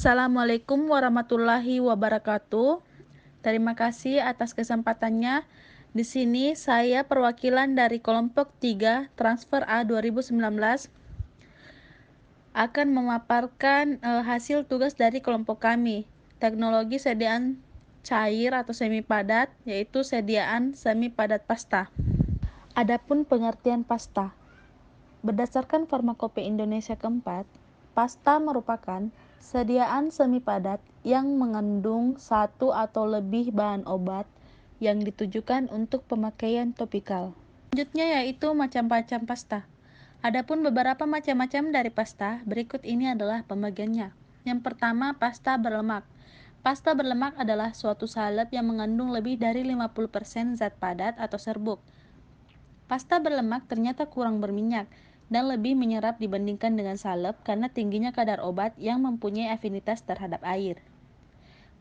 Assalamualaikum warahmatullahi wabarakatuh. Terima kasih atas kesempatannya. Di sini saya perwakilan dari kelompok 3 Transfer A 2019 akan memaparkan hasil tugas dari kelompok kami. Teknologi sediaan cair atau semi padat, yaitu sediaan semi padat pasta. Adapun pengertian pasta. Berdasarkan Farmakope Indonesia keempat, pasta merupakan sediaan semi padat yang mengandung satu atau lebih bahan obat yang ditujukan untuk pemakaian topikal. Selanjutnya yaitu macam-macam pasta. Adapun beberapa macam-macam dari pasta, berikut ini adalah pembagiannya. Yang pertama, pasta berlemak. Pasta berlemak adalah suatu salep yang mengandung lebih dari 50% zat padat atau serbuk. Pasta berlemak ternyata kurang berminyak dan lebih menyerap dibandingkan dengan salep karena tingginya kadar obat yang mempunyai afinitas terhadap air.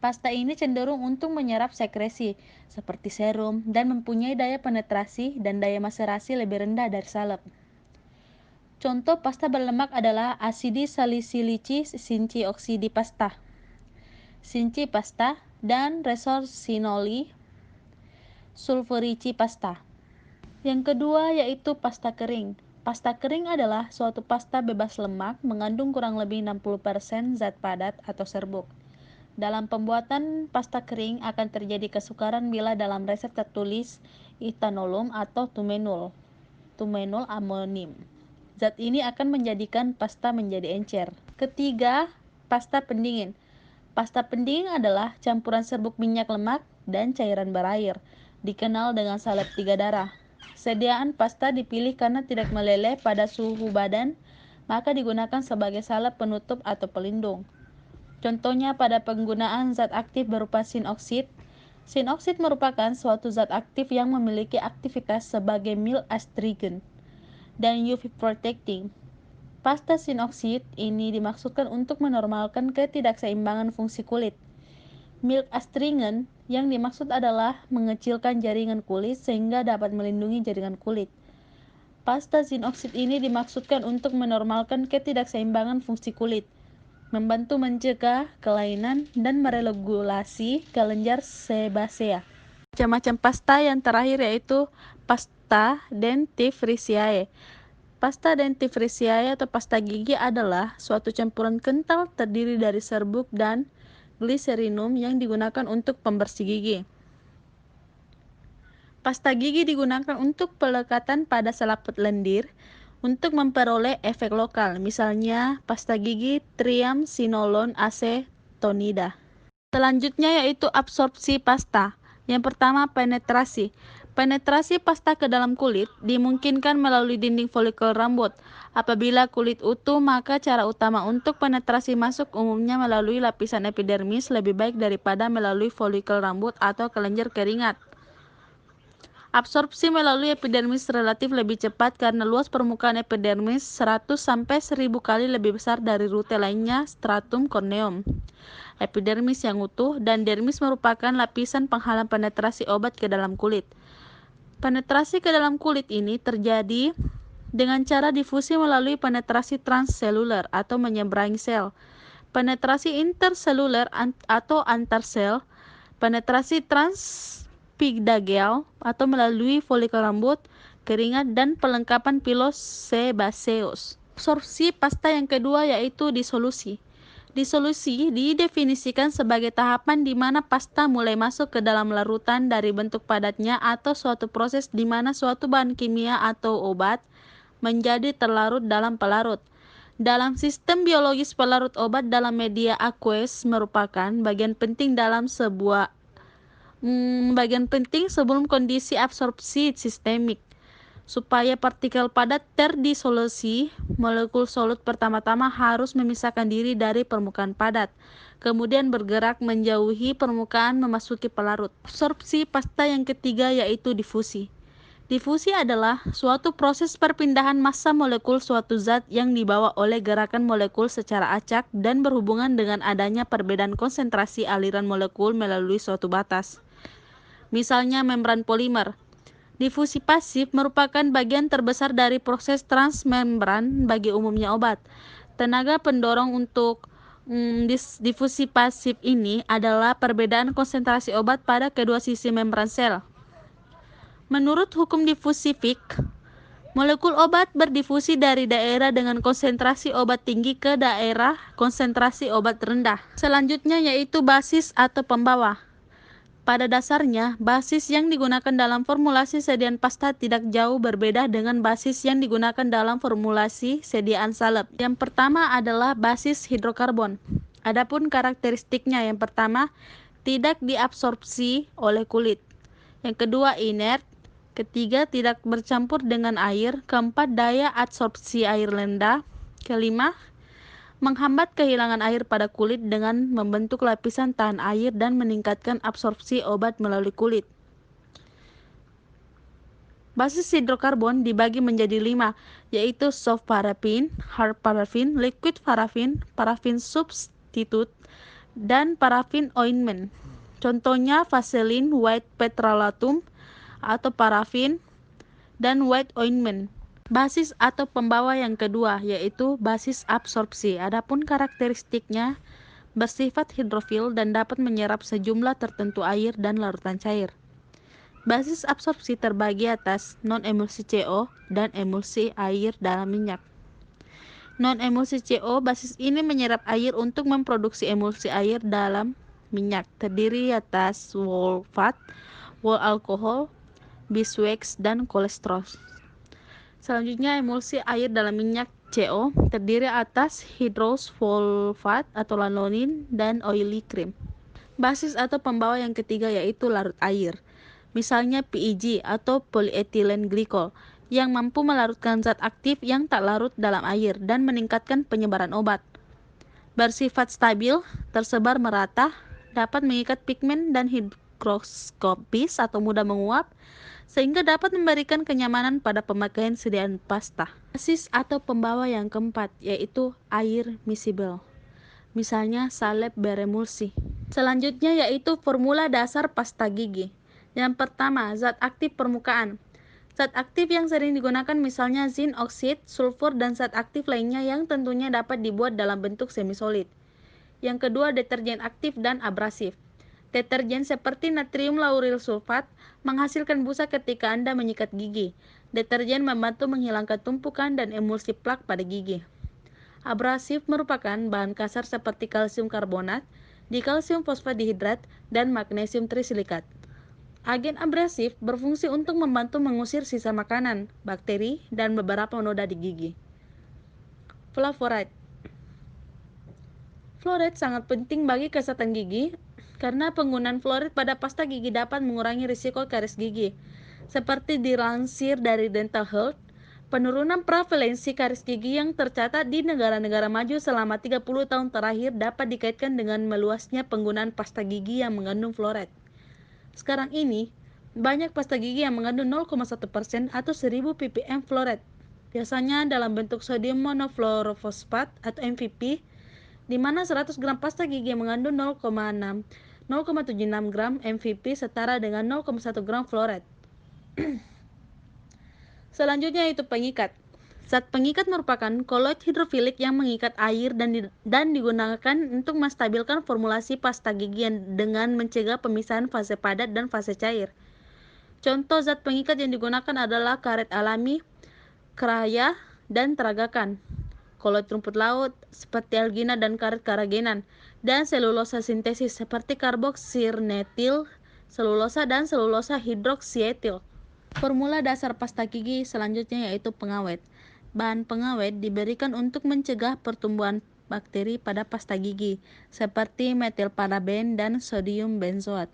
Pasta ini cenderung untuk menyerap sekresi seperti serum dan mempunyai daya penetrasi dan daya maserasi lebih rendah dari salep. Contoh pasta berlemak adalah asidisalisilicic sinci oksidi pasta, sinci pasta, dan resorcinoli sulfurici pasta. Yang kedua yaitu pasta kering. Pasta kering adalah suatu pasta bebas lemak mengandung kurang lebih 60% zat padat atau serbuk. Dalam pembuatan pasta kering akan terjadi kesukaran bila dalam resep tertulis itanolom atau tumenol amonim. Zat ini akan menjadikan pasta menjadi encer. Ketiga, pasta pendingin. Pasta pendingin adalah campuran serbuk minyak lemak dan cairan berair, dikenal dengan salep 3 darah. Sediaan pasta dipilih karena tidak meleleh pada suhu badan, maka digunakan sebagai salep penutup atau pelindung. Contohnya pada penggunaan zat aktif berupa sinoksid. Sinoksid merupakan suatu zat aktif yang memiliki aktivitas sebagai milk astringent dan UV protecting. Pasta sinoksid ini dimaksudkan untuk menormalkan ketidakseimbangan fungsi kulit. Milk astringent yang dimaksud adalah mengecilkan jaringan kulit sehingga dapat melindungi jaringan kulit. Pasta sinoksid ini dimaksudkan untuk menormalkan ketidakseimbangan fungsi kulit, membantu mencegah kelainan dan meregulasi kelenjar sebasea. Macam-macam pasta yang terakhir yaitu pasta dentifriciae. Pasta dentifriciae atau pasta gigi adalah suatu campuran kental terdiri dari serbuk dan gliserinum yang digunakan untuk pembersih gigi. Pasta gigi digunakan untuk pelekatan pada selaput lendir untuk memperoleh efek lokal, misalnya pasta gigi triamcinolone acetonida. Selanjutnya yaitu absorpsi pasta. Yang pertama, penetrasi. Penetrasi pasta ke dalam kulit dimungkinkan melalui dinding folikel rambut. Apabila kulit utuh, maka cara utama untuk penetrasi masuk umumnya melalui lapisan epidermis lebih baik daripada melalui folikel rambut atau kelenjar keringat. Absorpsi melalui epidermis relatif lebih cepat karena luas permukaan epidermis 100-1000 kali lebih besar dari rute lainnya stratum corneum. Epidermis yang utuh dan dermis merupakan lapisan penghalang penetrasi obat ke dalam kulit. Penetrasi ke dalam kulit ini terjadi dengan cara difusi melalui penetrasi transseluler atau menyeberangi sel, penetrasi interseluler atau antar sel, penetrasi transpigdageal atau melalui folikel rambut, keringat, dan pelengkapan pilos sebaceous. Absorpsi pasta yang kedua yaitu disolusi. Disolusi didefinisikan sebagai tahapan di mana pasta mulai masuk ke dalam larutan dari bentuk padatnya atau suatu proses di mana suatu bahan kimia atau obat menjadi terlarut dalam pelarut. Dalam sistem biologis, pelarut obat dalam media aqueous merupakan bagian penting sebelum kondisi absorpsi sistemik. Supaya partikel padat terdisolusi, molekul solut pertama-tama harus memisahkan diri dari permukaan padat, kemudian bergerak menjauhi permukaan memasuki pelarut. Absorpsi pasta yang ketiga yaitu difusi. Difusi adalah suatu proses perpindahan massa molekul suatu zat yang dibawa oleh gerakan molekul secara acak dan berhubungan dengan adanya perbedaan konsentrasi aliran molekul melalui suatu batas. Misalnya membran polimer. Difusi pasif merupakan bagian terbesar dari proses transmembran bagi umumnya obat. Tenaga pendorong untuk Difusi pasif ini adalah perbedaan konsentrasi obat pada kedua sisi membran sel. Menurut hukum difusi Fick, molekul obat berdifusi dari daerah dengan konsentrasi obat tinggi ke daerah konsentrasi obat rendah. Selanjutnya yaitu basis atau pembawa. Pada dasarnya, basis yang digunakan dalam formulasi sediaan pasta tidak jauh berbeda dengan basis yang digunakan dalam formulasi sediaan salep. Yang pertama adalah basis hidrokarbon. Adapun karakteristiknya, yang pertama, tidak diabsorpsi oleh kulit. Yang kedua, inert. Ketiga, tidak bercampur dengan air. Keempat, daya adsorpsi air rendah. Kelima, menghambat kehilangan air pada kulit dengan membentuk lapisan tahan air dan meningkatkan absorpsi obat melalui kulit. Basis hidrokarbon dibagi menjadi 5, yaitu soft paraffin, hard paraffin, liquid paraffin, paraffin substitute, dan paraffin ointment. Contohnya Vaseline white petrolatum atau parafin dan white ointment. Basis atau pembawa yang kedua yaitu basis absorpsi. Adapun karakteristiknya bersifat hidrofil dan dapat menyerap sejumlah tertentu air dan larutan cair. Basis absorpsi terbagi atas non-emulsi CO dan emulsi air dalam minyak. Non-emulsi CO, basis ini menyerap air untuk memproduksi emulsi air dalam minyak, terdiri atas wall fat, wall alkohol, beeswax, dan kolesterol. Selanjutnya, emulsi air dalam minyak CO terdiri atas hydrosulfat atau lanolin dan oily cream. Basis atau pembawa yang ketiga yaitu larut air. Misalnya PEG atau polyethylene glycol yang mampu melarutkan zat aktif yang tak larut dalam air dan meningkatkan penyebaran obat. Bersifat stabil, tersebar merata, dapat mengikat pigmen dan higroskopis atau mudah menguap, sehingga dapat memberikan kenyamanan pada pemakaian sediaan pasta. Basis atau pembawa yang keempat yaitu air miscible. Misalnya salep beremulsi. Selanjutnya yaitu formula dasar pasta gigi. Yang pertama, zat aktif permukaan. Zat aktif yang sering digunakan misalnya zinc oxide, sulfur, dan zat aktif lainnya yang tentunya dapat dibuat dalam bentuk semisolid. Yang kedua, deterjen aktif dan abrasif. Deterjen seperti natrium lauril sulfat menghasilkan busa ketika Anda menyikat gigi. Deterjen membantu menghilangkan tumpukan dan emulsi plak pada gigi. Abrasif merupakan bahan kasar seperti kalsium karbonat, dikalsium fosfat dihidrat, dan magnesium trisilikat. Agen abrasif berfungsi untuk membantu mengusir sisa makanan, bakteri, dan beberapa noda di gigi. Fluoride. Fluoride sangat penting bagi kesehatan gigi karena penggunaan fluoride pada pasta gigi dapat mengurangi risiko karies gigi. Seperti dilansir dari Dental Health, penurunan prevalensi karies gigi yang tercatat di negara-negara maju selama 30 tahun terakhir dapat dikaitkan dengan meluasnya penggunaan pasta gigi yang mengandung fluoride. Sekarang ini, banyak pasta gigi yang mengandung 0,1% atau 1000 ppm fluoride, biasanya dalam bentuk sodium monofluorofosfat atau MVP, di mana 100 gram pasta gigi mengandung 0,76 gram MVP setara dengan 0,1 gram fluoride. Selanjutnya yaitu pengikat. Zat pengikat merupakan koloid hidrofilik yang mengikat air dan digunakan untuk menstabilkan formulasi pasta gigi dengan mencegah pemisahan fase padat dan fase cair. Contoh zat pengikat yang digunakan adalah karet alami, keraya, dan teragakan, koloid rumput laut seperti algina dan karet karagenan, dan selulosa sintesis seperti karboksirnetil selulosa dan selulosa hidroksietil. Formula dasar pasta gigi selanjutnya yaitu pengawet. Bahan pengawet diberikan untuk mencegah pertumbuhan bakteri pada pasta gigi seperti metilparaben dan sodium benzoat.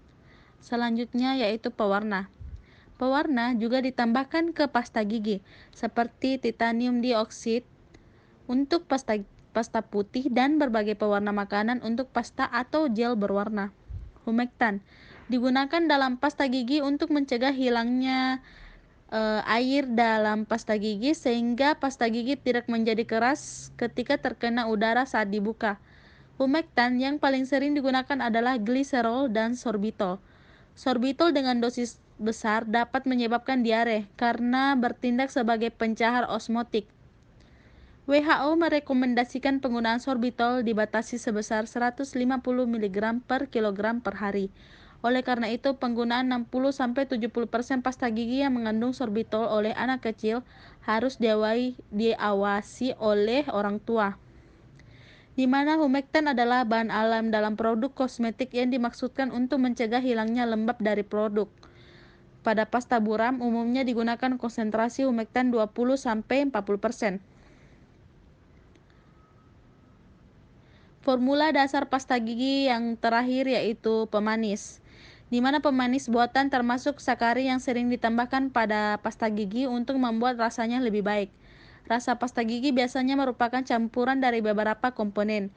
Selanjutnya yaitu pewarna. Pewarna juga ditambahkan ke pasta gigi seperti titanium dioksida untuk pasta putih dan berbagai pewarna makanan untuk pasta atau gel berwarna. Humectant digunakan dalam pasta gigi untuk mencegah hilangnya air dalam pasta gigi sehingga pasta gigi tidak menjadi keras ketika terkena udara saat dibuka. Humectant yang paling sering digunakan adalah gliserol dan sorbitol. Sorbitol dengan dosis besar dapat menyebabkan diare karena bertindak sebagai pencahar osmotik. WHO merekomendasikan penggunaan sorbitol dibatasi sebesar 150 mg per kilogram per hari. Oleh karena itu, penggunaan 60-70% pasta gigi yang mengandung sorbitol oleh anak kecil harus diawasi oleh orang tua. Di mana humectant adalah bahan alam dalam produk kosmetik yang dimaksudkan untuk mencegah hilangnya lembab dari produk. Pada pasta buram umumnya digunakan konsentrasi humectant 20-40%. Formula dasar pasta gigi yang terakhir yaitu pemanis, di mana pemanis buatan termasuk sakarin yang sering ditambahkan pada pasta gigi untuk membuat rasanya lebih baik. Rasa pasta gigi biasanya merupakan campuran dari beberapa komponen.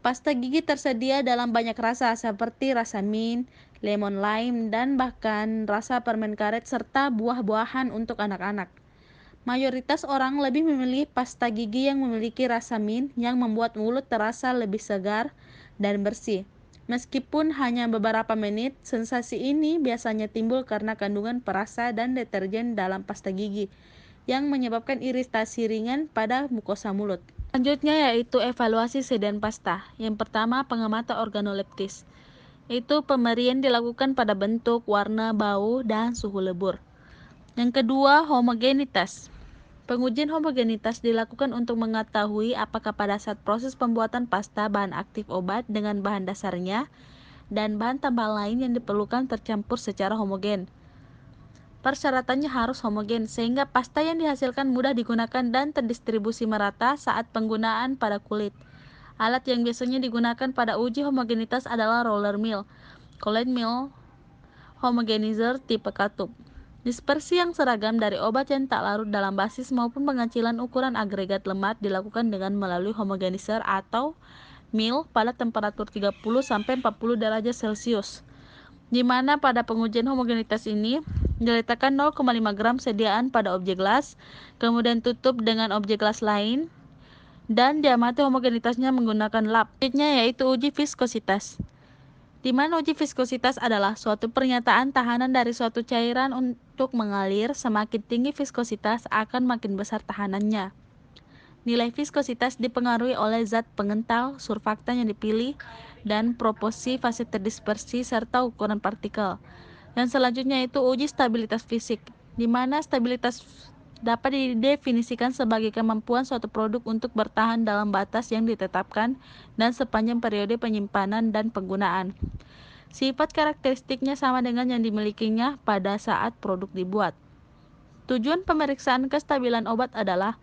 Pasta gigi tersedia dalam banyak rasa seperti rasa mint, lemon lime, dan bahkan rasa permen karet serta buah-buahan untuk anak-anak. Mayoritas orang lebih memilih pasta gigi yang memiliki rasa mint yang membuat mulut terasa lebih segar dan bersih. Meskipun hanya beberapa menit, sensasi ini biasanya timbul karena kandungan perasa dan deterjen dalam pasta gigi yang menyebabkan iritasi ringan pada mukosa mulut. Selanjutnya yaitu evaluasi sediaan pasta. Yang pertama, pengamatan organoleptis. Itu pemberian dilakukan pada bentuk, warna, bau, dan suhu lebur. Yang kedua, homogenitas. Pengujian homogenitas dilakukan untuk mengetahui apakah pada saat proses pembuatan pasta bahan aktif obat dengan bahan dasarnya dan bahan tambahan lain yang diperlukan tercampur secara homogen. Persyaratannya harus homogen sehingga pasta yang dihasilkan mudah digunakan dan terdistribusi merata saat penggunaan pada kulit. Alat yang biasanya digunakan pada uji homogenitas adalah roller mill, Collet mill, homogenizer tipe katup. Dispersi yang seragam dari obat yang tak larut dalam basis maupun pengecilan ukuran agregat lemak dilakukan dengan melalui homogenizer atau mill pada temperatur 30-40 derajat Celcius, di mana pada pengujian homogenitas ini diletakkan 0,5 gram sediaan pada objek gelas, kemudian tutup dengan objek gelas lain, dan diamati homogenitasnya menggunakan lab. Selanjutnya yaitu uji viskositas, di mana uji viskositas adalah suatu pernyataan tahanan dari suatu cairan untuk mengalir. Semakin tinggi viskositas akan makin besar tahanannya. Nilai viskositas dipengaruhi oleh zat pengental, surfaktan yang dipilih, dan proporsi fase terdispersi serta ukuran partikel. Dan selanjutnya itu uji stabilitas fisik, di mana stabilitas dapat didefinisikan sebagai kemampuan suatu produk untuk bertahan dalam batas yang ditetapkan dan sepanjang periode penyimpanan dan penggunaan. Sifat karakteristiknya sama dengan yang dimilikinya pada saat produk dibuat. Tujuan pemeriksaan kestabilan obat adalah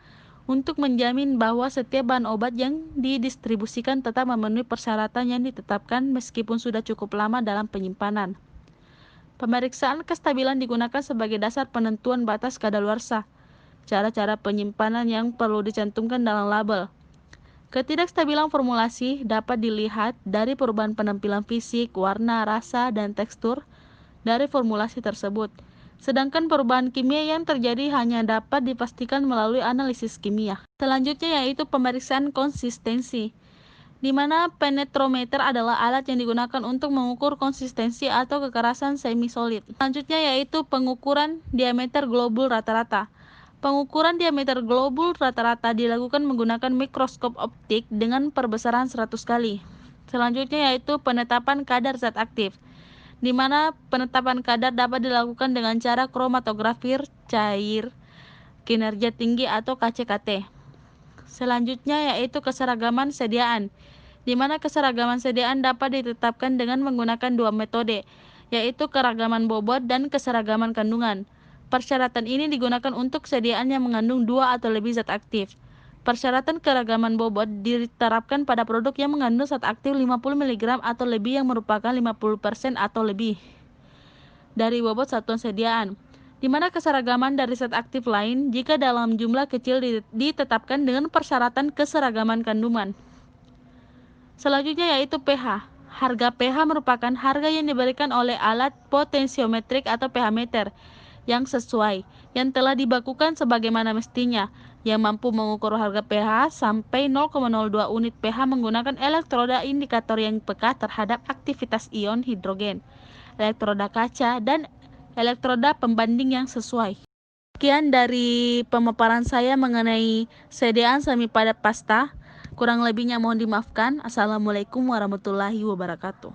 untuk menjamin bahwa setiap bahan obat yang didistribusikan tetap memenuhi persyaratan yang ditetapkan meskipun sudah cukup lama dalam penyimpanan. Pemeriksaan kestabilan digunakan sebagai dasar penentuan batas kadaluarsa. Cara-cara penyimpanan yang perlu dicantumkan dalam label. Ketidakstabilan formulasi dapat dilihat dari perubahan penampilan fisik, warna, rasa, dan tekstur dari formulasi tersebut. Sedangkan perubahan kimia yang terjadi hanya dapat dipastikan melalui analisis kimia. Selanjutnya yaitu pemeriksaan konsistensi, di mana penetrometer adalah alat yang digunakan untuk mengukur konsistensi atau kekerasan semi-solid. Selanjutnya yaitu pengukuran diameter globul rata-rata. Pengukuran diameter globul rata-rata dilakukan menggunakan mikroskop optik dengan perbesaran 100 kali. Selanjutnya yaitu penetapan kadar zat aktif, di mana penetapan kadar dapat dilakukan dengan cara kromatografir cair, kinerja tinggi atau KCKT. Selanjutnya yaitu keseragaman sediaan, di mana keseragaman sediaan dapat ditetapkan dengan menggunakan dua metode, yaitu keragaman bobot dan keseragaman kandungan. Persyaratan ini digunakan untuk sediaan yang mengandung dua atau lebih zat aktif. Persyaratan keragaman bobot diterapkan pada produk yang mengandung zat aktif 50 mg atau lebih yang merupakan 50% atau lebih dari bobot satuan sediaan, di mana keseragaman dari zat aktif lain jika dalam jumlah kecil ditetapkan dengan persyaratan keseragaman kandungan. Selanjutnya yaitu pH. Harga pH merupakan harga yang diberikan oleh alat potensiometrik atau pH meter yang sesuai, yang telah dibakukan sebagaimana mestinya, yang mampu mengukur harga pH sampai 0,02 unit pH menggunakan elektroda indikator yang peka terhadap aktivitas ion hidrogen, elektroda kaca, dan elektroda pembanding yang sesuai. Sekian dari pemaparan saya mengenai sediaan semi padat pasta. Kurang lebihnya mohon dimaafkan. Assalamualaikum warahmatullahi wabarakatuh.